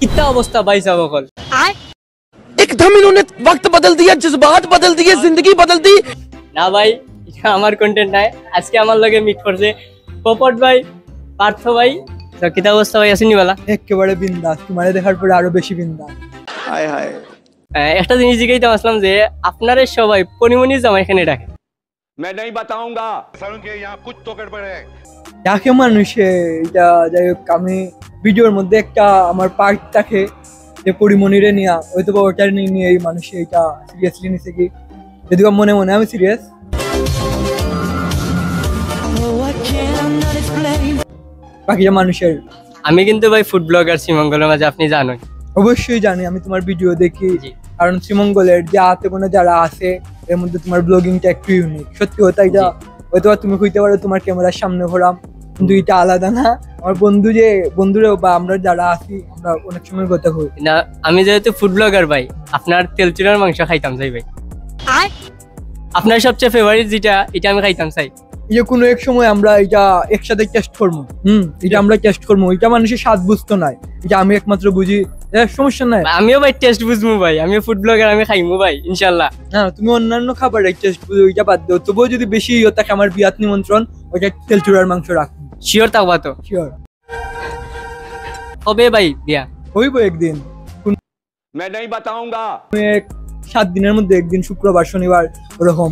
कितना अवस्था भाई साहब बकल एकदम इन्होंने वक्त बदल दिया, जज्बात बदल दिए, जिंदगी बदल दी ना भाई। এটা আমার কন্টেন্ট নাই। আজকে আমার লগে মিট করছে পপট ভাই, পার্থ ভাই। তো কিতা অবস্থা ভাই, আসেনি বলা? একেবারে বিন্দাস, তোমারে দেখার পরে আরো বেশি বিন্দাস। हाय हाय একটা জিনিস জিজ্ঞাসা আসলাম যে আপনারা সবাই পরিমণি জামা এখানে ডাকে। मैं नहीं बताऊंगा। ডাকে মানুষে, এটা যাই হোক, আমি ভিডিওর মধ্যে একটা আমার পার্ট থাকে যে পরিমণিরে নিয়ে, হয়তো বা ওটার নিয়ে এই মানুষে এটা সিরিয়াসলি নিছে কি, যদি বা মনে মনে আমি সিরিয়াস। বাকিটা মানুষের। আমি কিন্তু ভাই ফুড ব্লগার শ্রীমঙ্গলের মাঝে, আপনি জানেন। অবশ্যই জানি, আমি তোমার ভিডিও দেখি, কারণ শ্রীমঙ্গলের যে হাতে কোনো যারা আছে এর মধ্যে তোমার ব্লগিংটা একটু ইউনিক। সত্যি কথা, এটা হয়তো তুমি কইতে পারো তোমার ক্যামেরার সামনে ঘোরাম, কিন্তু এটা আলাদা না। আমার বন্ধুরা বা আমরা যারা আছি, আমরা অনেক সময় কথা কই না। আমি যেহেতু ফুড ব্লগার ভাই, আপনার তেলচুলার মাংস খাইতাম চাই ভাই। আপনার সবচেয়ে ফেভারিট যেটা, এটা আমি খাইতাম চাই। যে কোনো এক সময় আমরা এটা একসাথে টেস্ট করবো। এটা আমরা টেস্ট করবো, এটা মানুষের স্বাদ বুঝতো না, এটা আমি একমাত্র বুঝি। সমস্যা নাই, আমিও ভাই টেস্ট বুঝবো ভাই, আমিও ফুড ব্লগার, আমি খাইমু ভাই ইনশাল্লাহ। না, তুমি অন্যান্য খাবারের টেস্ট বুঝো, ওইটা বাদ দাও। তবুও যদি বেশি ইয়ে থাকে, আমার বিয়াত নিমন্ত্রণ, ওইটা তেলচুড়ার মাংস রাখবো। শিওর থাকবা তো? শিওর। কবে ভাই বিয়া? হইব একদিন, मैं नहीं बताऊंगा। 7 দিনের মধ্যে একদিন, শুক্রবার শনিবার ওরকম।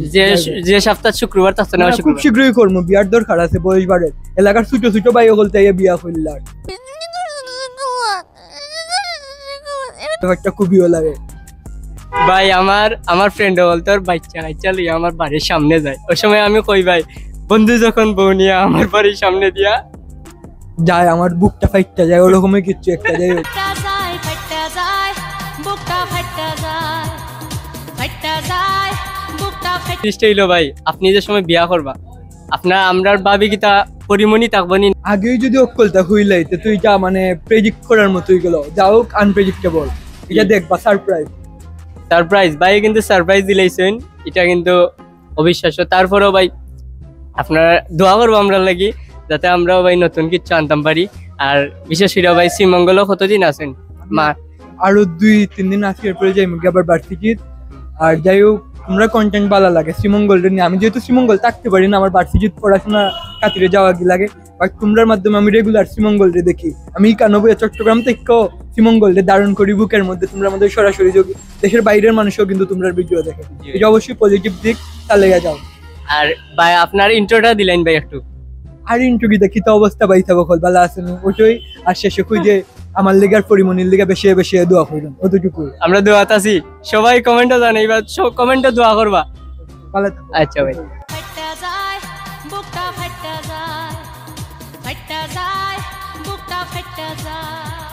যে সপ্তাহ শুক্রবার থাকতো না, খুব শীঘ্রই করবো, বিয়ার দরকার আছে। বয়সবারের এলাকার ছোট ছোট ভাই বলতে বিয়া করলার একটা খুবই লাগে ভাই। আমার ফ্রেন্ড বলতো ওর বাচ্চা লিয়ে আমার বাড়ির সামনে যায়, ওই সময় আমি কই ভাই, বন্ধু যখন বউ নিয়ে আমার বাড়ির সামনে দিয়া যায়, আমার বুকটা ফাইটটা যায়, ওরকমই কিছু একটা যায়। ভাই আপনি যে সময় বিয়া করবা, আপনার আমরার ভাবি কিতা পরিমণি থাকবনি? আগেই যদি অকলতা হইলাইতে তুই যা, মানে প্রেডিক্ট করার মতোই গেল, যাও আনপ্রেডিক্টেবল। এটা দেখবা সারপ্রাইজ ভাই, কিন্তু সারপ্রাইজ দিলাইছেন, এটা কিন্তু অবিশ্বাস্য। তারপরেও ভাই আপনারা দোয়া করবো আমরা লাগি, যাতে আমরাও ভাই নতুন কিছু আনতাম পারি। আর বিশেষ করে ভাই শ্রীমঙ্গলও কতদিন আছেন? মা আরো 2-3 দিন আছি, এরপরে যাই মুখে আবার বার্ষিকিত। আর যাই হোক, তোমরা কন্টেন্ট ভালো লাগে শ্রীমঙ্গল নিয়ে। আমি যেহেতু শ্রীমঙ্গল থাকতে পারি না, আমার বার্ষিকিত পড়াশোনা খাতিরে যাওয়া কি লাগে, বাট তোমরার মাধ্যমে আমি রেগুলার শ্রীমঙ্গল দেখি। আমি 91 চট্টগ্রাম থেকেও শ্রীমঙ্গল ধারণ করি বুকের মধ্যে। তোমরা আমাদের সরাসরি যোগ, দেশের বাইরের মানুষও কিন্তু তোমরা ভিডিও দেখে, এটা অবশ্যই পজিটিভ দিক, তাহলে যাও। আর ভাই আপনার ইন্ট্রোটা দিলেন ভাই একটু। আর ইন্ট্রো কি দেখি তো অবস্থা ভাই থাকো ভালো আছেন ওইটাই। আর শেষে কই যে আমার লিগার পরিমণির লিগা বেশি বেশি দোয়া করবেন, অতটুকু। আমরা দোয়াত আছি, সবাই কমেন্টে জানাইবা, সব কমেন্টে দোয়া করবা। ভালো। আচ্ছা ভাই। ফাটা যায় বুকটা ফাটা যায়, ফাটা যায় বুকটা ফাটা যায়।